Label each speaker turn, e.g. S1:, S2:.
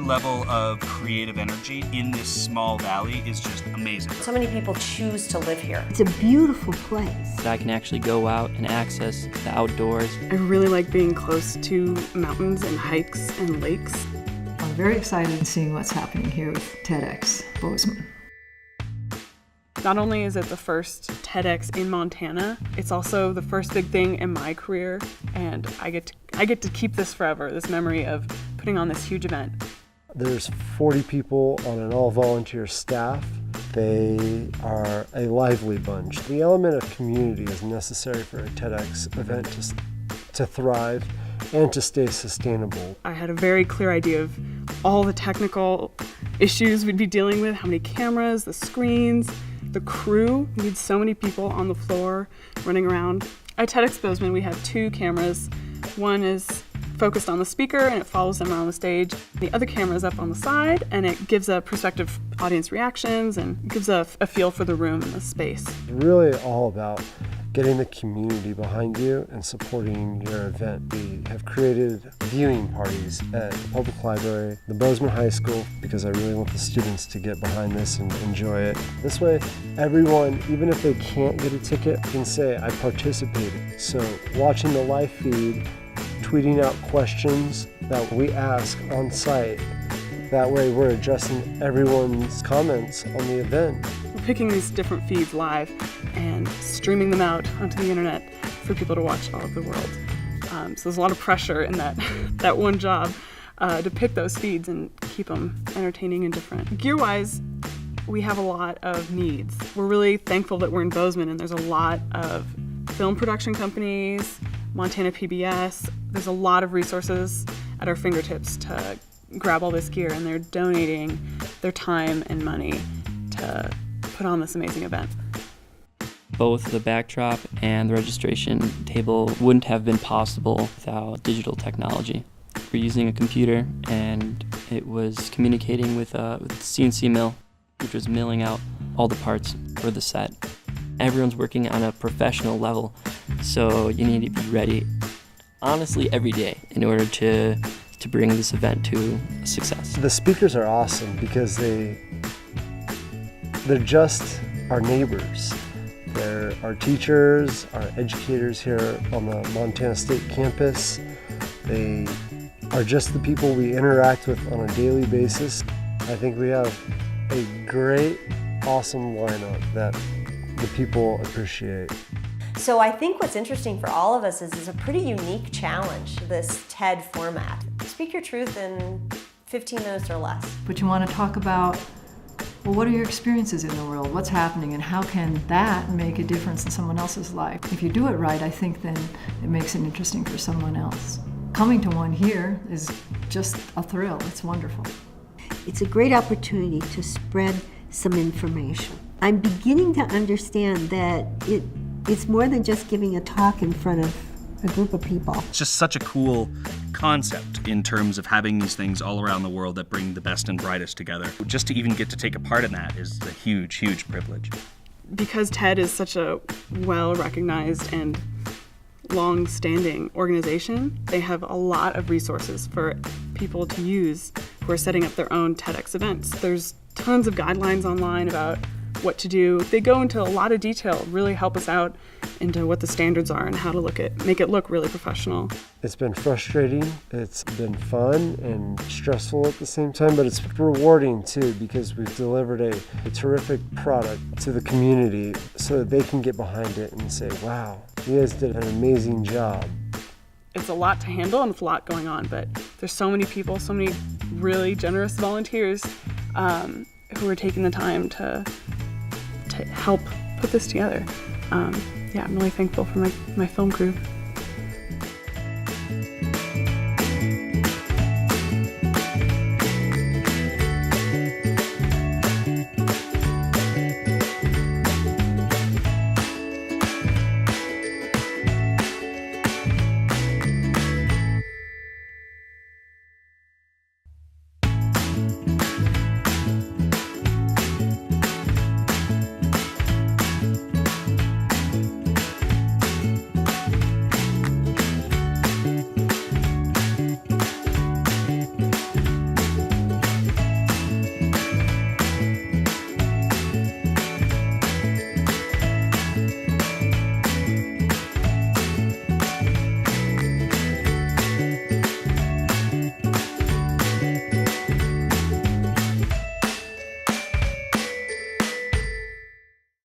S1: level of creative energy in this small valley is just amazing.
S2: So many people choose to live here.
S3: It's a beautiful place.
S4: I can actually go out and access the outdoors.
S5: I really like being close to mountains and hikes and lakes.
S6: I'm very excited in seeing what's happening here with TEDxBozeman.
S5: Not only is it the first TEDx in Montana, it's also the first big thing in my career, and I get to keep this forever, this memory of putting on this huge event.
S7: There's 40 people on an all-volunteer staff. They are a lively bunch. The element of community is necessary for a TEDx event to thrive and to stay sustainable.
S5: I had a very clear idea of all the technical issues we'd be dealing with, how many cameras, the screens, the crew. We need so many people on the floor running around. At TEDx Bozeman, we have 2 cameras. One is focused on the speaker and it follows them around the stage. The other camera is up on the side and it gives a perspective audience reactions and gives a feel for the room and the space.
S7: It's really all about getting the community behind you and supporting your event. We have created viewing parties at the public library, the Bozeman High School, because I really want the students to get behind this and enjoy it. This way, everyone, even if they can't get a ticket, can say, I participated. So watching the live feed, tweeting out questions that we ask on site, that way we're addressing everyone's comments on the event.
S5: We're picking these different feeds live and streaming them out onto the internet for people to watch all over the world. So there's a lot of pressure in that one job to pick those feeds and keep them entertaining and different. Gear-wise, we have a lot of needs. We're really thankful that we're in Bozeman and there's a lot of film production companies, Montana PBS. There's a lot of resources at our fingertips to grab all this gear, and they're donating their time and money to put on this amazing event.
S4: Both the backdrop and the registration table wouldn't have been possible without digital technology. We're using a computer, and it was communicating with the CNC mill, which was milling out all the parts for the set. Everyone's working on a professional level, so you need to be ready, honestly, every day in order to bring this event to a success.
S7: The speakers are awesome because they're just our neighbors. They're our teachers, our educators here on the Montana State campus. They are just the people we interact with on a daily basis. I think we have a great, awesome lineup that the people appreciate.
S2: So I think what's interesting for all of us is it's a pretty unique challenge, this TED format. Speak your truth in 15 minutes or less.
S6: But you want to talk about, well, what are your experiences in the world? What's happening and how can that make a difference in someone else's life? If you do it right, I think then it makes it interesting for someone else. Coming to one here is just a thrill. It's wonderful.
S3: It's a great opportunity to spread some information. I'm beginning to understand that it's more than just giving a talk in front of a group of people.
S1: It's just such a cool concept in terms of having these things all around the world that bring the best and brightest together. Just to even get to take a part in that is a huge, huge privilege.
S5: Because TED is such a well-recognized and long-standing organization, they have a lot of resources for people to use who are setting up their own TEDx events. There's tons of guidelines online about what to do. They go into a lot of detail, really help us out into what the standards are and how to make it look really professional.
S7: It's been frustrating, it's been fun and stressful at the same time, but it's rewarding too because we've delivered a terrific product to the community so that they can get behind it and say, wow, you guys did an amazing job.
S5: It's a lot to handle and it's a lot going on, but there's so many people, so many really generous volunteers who are taking the time to help put this together. I'm really thankful for my film crew.